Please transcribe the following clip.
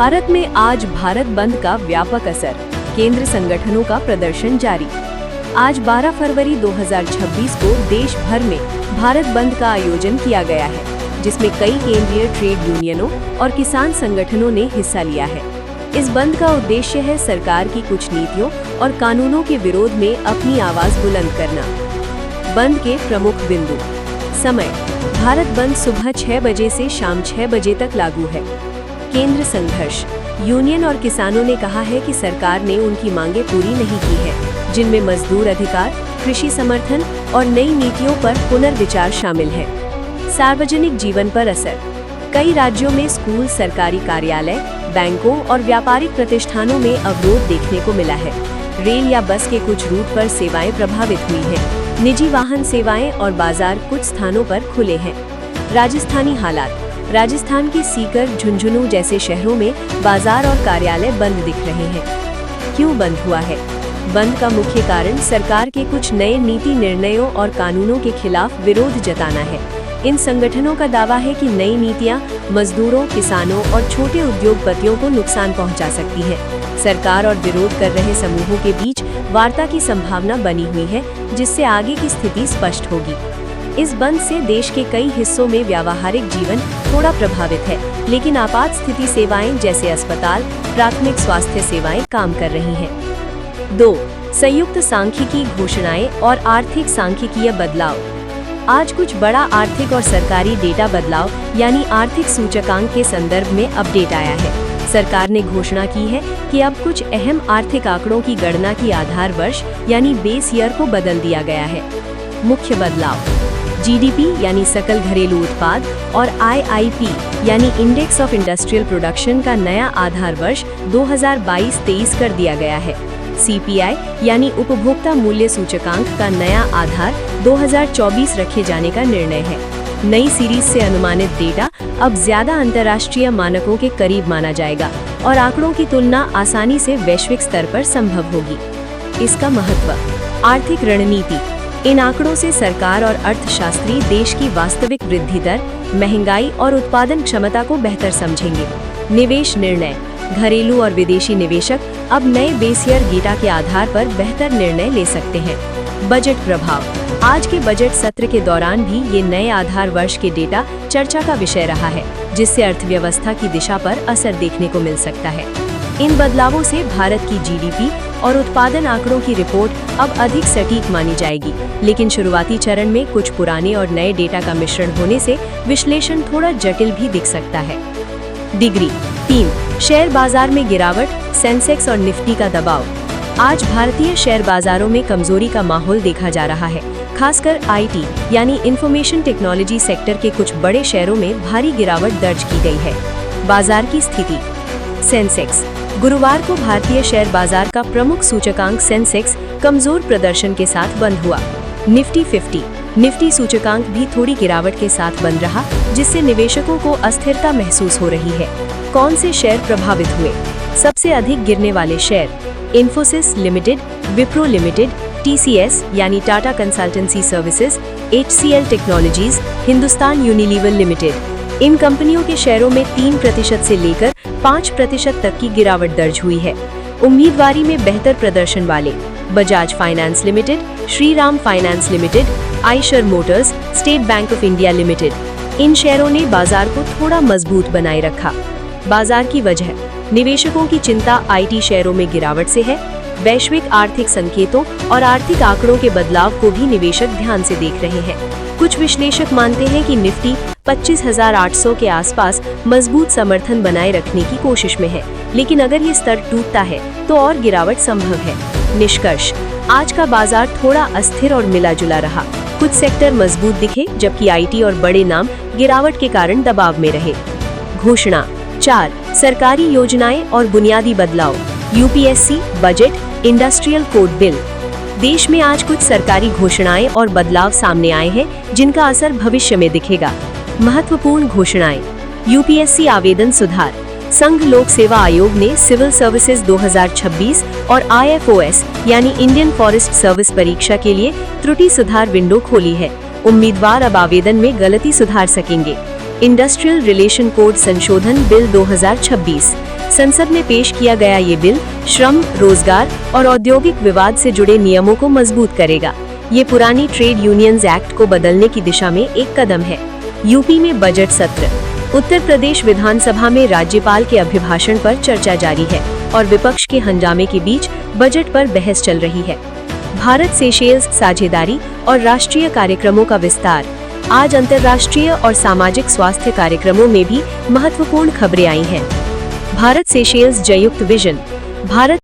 भारत में आज भारत बंद का व्यापक असर, केंद्र संगठनों का प्रदर्शन जारी। आज 12 फरवरी 2026 को देश भर में भारत बंद का आयोजन किया गया है, जिसमें कई केंद्रीय ट्रेड यूनियनों और किसान संगठनों ने हिस्सा लिया है। इस बंद का उद्देश्य है सरकार की कुछ नीतियों और कानूनों के विरोध में अपनी आवाज बुलंद करना। बंद के प्रमुख बिंदु। समय: भारत बंद सुबह 6 बजे से शाम 6 बजे तक लागू है। केंद्र संघर्ष: यूनियन और किसानों ने कहा है कि सरकार ने उनकी मांगें पूरी नहीं की है, जिनमें मजदूर अधिकार, कृषि समर्थन और नई नीतियों पर पुनर्विचार शामिल है। सार्वजनिक जीवन पर असर: कई राज्यों में स्कूल, सरकारी कार्यालय, बैंकों और व्यापारिक प्रतिष्ठानों में अवरोध देखने को मिला है। रेल या बस के कुछ रूट पर सेवाएं प्रभावित हुई हैं। निजी वाहन सेवाएं और बाजार कुछ स्थानों पर खुले हैं। राजस्थानी हालात: राजस्थान के सीकर, झुंझुनू जैसे शहरों में बाजार और कार्यालय बंद दिख रहे हैं। क्यों बंद हुआ है? बंद का मुख्य कारण सरकार के कुछ नए नीति निर्णयों और कानूनों के खिलाफ विरोध जताना है। इन संगठनों का दावा है कि नई नीतियां मजदूरों, किसानों और छोटे उद्योगपतियों को नुकसान पहुंचा सकती हैं। सरकार और विरोध कर रहे समूहों के बीच वार्ता की संभावना बनी हुई है, जिससे आगे की स्थिति स्पष्ट होगी। इस बंद से देश के कई हिस्सों में व्यावहारिक जीवन थोड़ा प्रभावित है, लेकिन आपात स्थिति सेवाएं जैसे अस्पताल, प्राथमिक स्वास्थ्य सेवाएं काम कर रही हैं। 2. संयुक्त सांख्यिकी घोषणाएं और आर्थिक सांख्यिकीय बदलाव। आज कुछ बड़ा आर्थिक और सरकारी डेटा बदलाव यानी आर्थिक सूचकांक के संदर्भ में अपडेट आया है। सरकार ने घोषणा की है कि अब कुछ अहम आर्थिक आंकड़ों की गणना की आधार वर्ष यानी बेस ईयर को बदल दिया गया है। मुख्य बदलाव: जीडीपी यानी सकल घरेलू उत्पाद और आईआईपी यानी इंडेक्स ऑफ इंडस्ट्रियल प्रोडक्शन का नया आधार वर्ष 2022-23 कर दिया गया है। सीपीआई यानी उपभोक्ता मूल्य सूचकांक का नया आधार 2024 रखे जाने का निर्णय है। नई सीरीज से अनुमानित डेटा अब ज्यादा अंतर्राष्ट्रीय मानकों के करीब माना जाएगा और आंकड़ों की तुलना आसानी से वैश्विक स्तर पर संभव होगी। इसका महत्व: आर्थिक रणनीति: इन आंकड़ों से सरकार और अर्थशास्त्री देश की वास्तविक वृद्धि दर, महंगाई और उत्पादन क्षमता को बेहतर समझेंगे। निवेश निर्णय: घरेलू और विदेशी निवेशक अब नए बेस ईयर डेटा के आधार पर बेहतर निर्णय ले सकते हैं। बजट प्रभाव: आज के बजट सत्र के दौरान भी ये नए आधार वर्ष के डेटा चर्चा का विषय रहा है, जिससे अर्थव्यवस्था की दिशा पर असर देखने को मिल सकता है। इन बदलावों से भारत की जीडीपी और उत्पादन आंकड़ों की रिपोर्ट अब अधिक सटीक मानी जाएगी, लेकिन शुरुआती चरण में कुछ पुराने और नए डेटा का मिश्रण होने से विश्लेषण थोड़ा जटिल भी दिख सकता है। डिग्री 3. शेयर बाजार में गिरावट, सेंसेक्स और निफ्टी का दबाव। आज भारतीय शेयर बाजारों में कमजोरी का माहौल देखा जा रहा है। खासकर आईटी यानी इंफॉर्मेशन टेक्नोलॉजी सेक्टर के कुछ बड़े शेयरों में भारी गिरावट दर्ज की गई है। बाजार की स्थिति: सेंसेक्स: गुरुवार को भारतीय शेयर बाजार का प्रमुख सूचकांक सेंसेक्स कमजोर प्रदर्शन के साथ बंद हुआ। निफ्टी 50 निफ्टी सूचकांक भी थोड़ी गिरावट के साथ बंद रहा, जिससे निवेशकों को अस्थिरता महसूस हो रही है। कौन से शेयर प्रभावित हुए? सबसे अधिक गिरने वाले share: Infosys limited, Wipro limited, TCS यानी Tata consultancy services, HCL technologies, Hindustan Unilever limited. इन कंपनियों के शेयरों में 3% से लेकर 5% तक की गिरावट दर्ज हुई है। उम्मीदवारी में बेहतर प्रदर्शन वाले: Bajaj finance limited, Shriram finance limited, Eicher motors, state bank of India limited. इन शेयरों ने बाजार को थोड़ा मजबूत बनाए रखा। बाजार की वजह: निवेशकों की चिंता आईटी शेयरों में गिरावट से है। वैश्विक आर्थिक संकेतों और आर्थिक आंकड़ों के बदलाव को भी निवेशक ध्यान से देख रहे हैं। कुछ विश्लेषक मानते हैं कि निफ्टी 25,800 के आसपास मजबूत समर्थन बनाए रखने की कोशिश में है, लेकिन अगर ये स्तर टूटता है तो और गिरावट संभव है। निष्कर्ष: आज का बाजार थोड़ा अस्थिर और मिला-जुला रहा। कुछ सेक्टर मजबूत दिखे, जबकि आईटी और बड़े नाम गिरावट के कारण दबाव में रहे। घोषणा 4. सरकारी योजनाएं और बुनियादी बदलाव। UPSC, budget, industrial code bill. देश में आज कुछ सरकारी घोषणाएं और बदलाव सामने आए हैं, जिनका असर भविष्य में दिखेगा। महत्वपूर्ण घोषणाएं: यूपीएससी आवेदन सुधार। संघ लोक सेवा आयोग ने सिविल सर्विसेज 2026 और आईएफओएस यानी इंडियन फॉरेस्ट सर्विस परीक्षा के लिए त्रुटि सुधार विंडो खोली है। उम्मीदवार अब आवेदन में गलती सुधार सकेंगे। इंडस्ट्रियल रिलेशन कोड संशोधन बिल 2026। संसद में पेश किया गया ये बिल श्रम, रोजगार और औद्योगिक विवाद से जुड़े नियमों को मजबूत करेगा। ये पुरानी ट्रेड यूनियंस एक्ट को बदलने की दिशा में एक कदम है। यूपी में बजट सत्र। उत्तर प्रदेश विधानसभा में राज्यपाल के अभिभाषण पर चर्चा जारी है और विपक्ष के हंगामे के बीच बजट पर बहस चल रही है। भारत सेशेल्स साझेदारी और राष्ट्रीय कार्यक्रमों का विस्तार। आज अंतर्राष्ट्रीय और सामाजिक स्वास्थ्य कार्यक्रमों में भी महत्वपूर्ण खबरें आई हैं। भारत सेशेल्स संयुक्त विजन। भारत